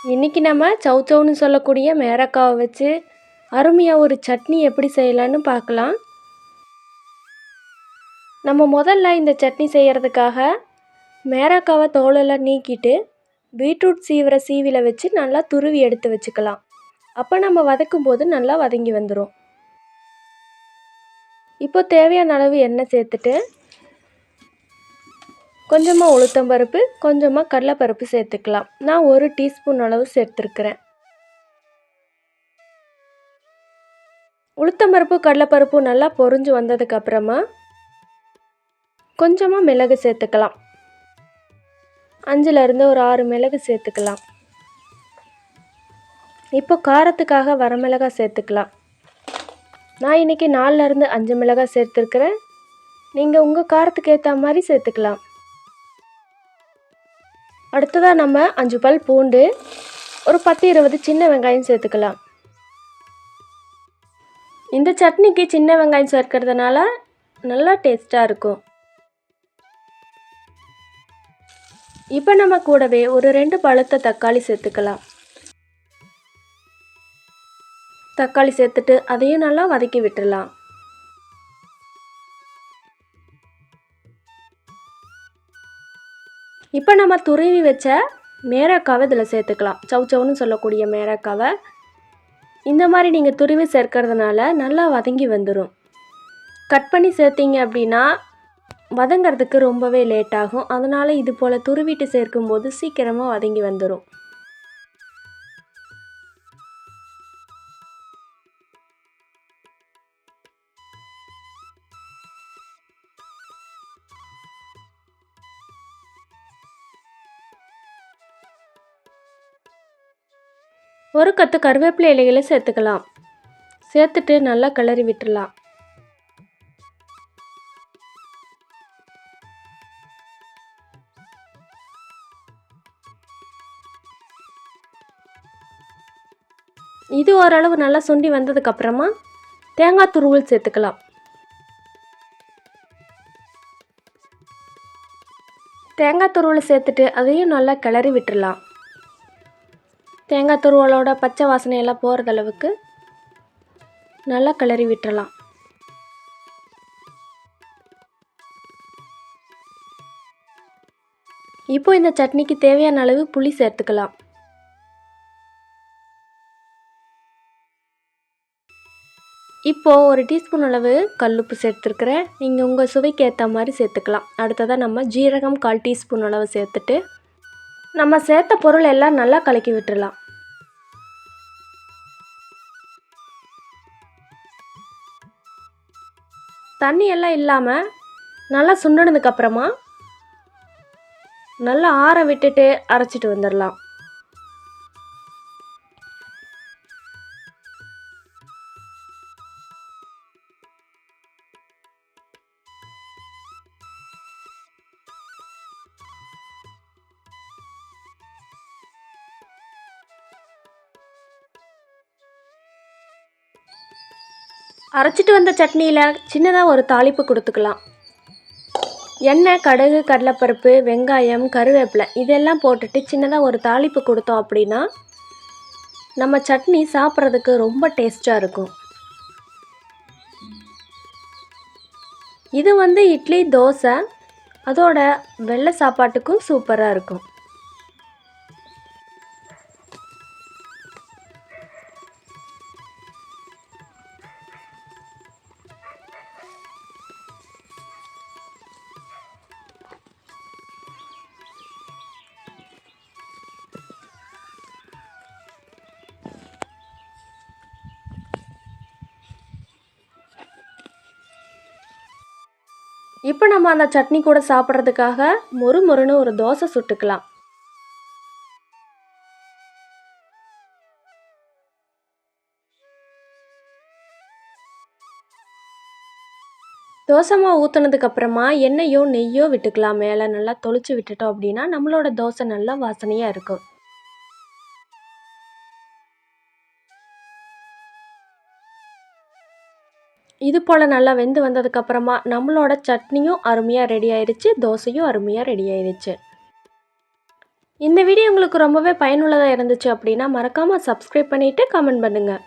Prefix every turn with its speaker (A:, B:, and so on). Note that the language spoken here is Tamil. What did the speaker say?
A: இன்றைக்கி நம்ம சௌச்சௌன்னு சொல்லக்கூடிய மேரக்காவை வச்சு அருமையாக ஒரு சட்னி எப்படி செய்யலான்னு பார்க்கலாம். நம்ம முதல்ல இந்த சட்னி செய்கிறதுக்காக மேரக்காவை தோலெல்லாம் நீக்கிட்டு பீட்ரூட் சீவிர சீவியில் வச்சு நல்லா துருவி எடுத்து வச்சுக்கலாம். அப்போ நம்ம வதக்கும் போது நல்லா வதங்கி வந்துடும். இப்போ தேவையான அளவு எண்ணெய் சேர்த்துட்டு கொஞ்சமாக உளுத்தம்பருப்பு, கொஞ்சமாக கடலைப்பருப்பு சேர்த்துக்கலாம். நான் 1 டீஸ்பூன் அளவு சேர்த்துருக்கிறேன். உளுத்தம்பருப்பு கடலைப்பருப்பு நல்லா பொரிஞ்சு வந்ததுக்கப்புறமா கொஞ்சமாக மிளகு சேர்த்துக்கலாம். 5லேருந்து ஒரு 6 மிளகு சேர்த்துக்கலாம். இப்போ காரத்துக்காக வரமிளகாய் சேர்த்துக்கலாம். நான் இன்றைக்கி 4லேருந்து 5 மிளகாய் சேர்த்துருக்கிறேன். நீங்கள் உங்கள் காரத்துக்கு ஏற்ற மாதிரி சேர்த்துக்கலாம். அடுத்ததாக நம்ம 5 பல் பூண்டு, ஒரு 10-20 சின்ன வெங்காயம் சேர்த்துக்கலாம். இந்த சட்னிக்கு சின்ன வெங்காயம் சேர்க்கறதுனால நல்லா டேஸ்ட்டாக இருக்கும். இப்போ நம்ம கூடவே ஒரு 2 பழுத்த தக்காளி சேர்த்துக்கலாம். தக்காளி சேர்த்துட்டு அதையும் நல்லா வதக்கி விட்டுடலாம். இப்போ நம்ம துருவி வச்ச மேரக்காவை இதில் சேர்த்துக்கலாம். சௌச்சௌன்னு சொல்லக்கூடிய மேரக்காவை இந்த மாதிரி நீங்கள் துருவி சேர்க்கறதுனால நல்லா வதங்கி வந்துடும். கட் பண்ணி சேர்த்திங்க அப்படின்னா வதங்கிறதுக்கு ரொம்பவே லேட் ஆகும். அதனால் இது போல் துருவிட்டு சேர்க்கும்போது சீக்கிரமாக வதங்கி வந்துடும். ஒரு கத்து கருவேப்பிலை இலைகளை சேர்த்துக்கலாம். சேர்த்துட்டு நல்லா கிளறி விட்டுடலாம். இது ஓரளவு நல்லா சுண்டி வந்ததுக்கப்புறமா தேங்காய் துருவல் சேர்த்துக்கலாம். தேங்காய் துருவலை சேர்த்துட்டு அதையும் நல்லா கிளறி விட்டுடலாம். தேங்காய் துருவலோட பச்சை வாசனையெல்லாம் போகிறது அளவுக்கு நல்லா கிளறி விட்டுறலாம். இப்போ இந்த சட்னிக்கு தேவையான அளவு புளி சேர்த்துக்கலாம். இப்போது ஒரு டீஸ்பூன் அளவு கல்லுப்பு சேர்த்துருக்குறேன். நீங்கள் உங்கள் சுவைக்கு ஏற்ற மாதிரி சேர்த்துக்கலாம். அடுத்ததாக நம்ம ஜீரகம் 1/4 டீஸ்பூன் அளவு சேர்த்துட்டு நம்ம சேர்த்த பொருள் எல்லாம் நல்லா கலக்கி விட்டுடலாம். தண்ணி எல்லாம் இல்லாமல் நல்லா சுண்டினதுக்கப்புறமா நல்லா ஆற விட்டுட்டு அரைச்சிட்டு வந்துடலாம். அரைச்சிட்டு வந்த சட்னியில் சின்னதாக ஒரு தாளிப்பு கொடுத்துக்கலாம். எண்ணெய், கடுகு, கடலைப்பருப்பு, வெங்காயம், கருவேப்பிலை இதெல்லாம் போட்டுட்டு சின்னதாக ஒரு தாளிப்பு கொடுத்தோம் அப்படின்னா நம்ம சட்னி சாப்பிட்றதுக்கு ரொம்ப டேஸ்ட்டாக இருக்கும். இது இட்லி, தோசை அதோட வெள்ளை சாப்பாட்டுக்கும் சூப்பராக இருக்கும். இப்போ நம்ம அந்த சட்னி கூட சாப்பிட்றதுக்காக மொறுன்னு ஒரு தோசை சுட்டுக்கலாம். தோசை மாவு ஊற்றுனதுக்கப்புறமா எண்ணெயோ நெய்யோ விட்டுக்கலாம். மேலே நல்லா தொளிச்சு விட்டுட்டோம் அப்படின்னா நம்மளோட தோசை நல்லா வாசனையாக இருக்கும். இது போல் நல்லா வெந்து வந்ததுக்கப்புறமா நம்மளோட சட்னியும் அருமையாக ரெடி ஆயிடுச்சு, தோசையும் அருமையாக ரெடி ஆயிடுச்சு. இந்த வீடியோ உங்களுக்கு ரொம்பவே பயனுள்ளதாக இருந்துச்சு அப்படின்னா மறக்காமல் சப்ஸ்கிரைப் பண்ணிவிட்டு கமெண்ட் பண்ணுங்கள்.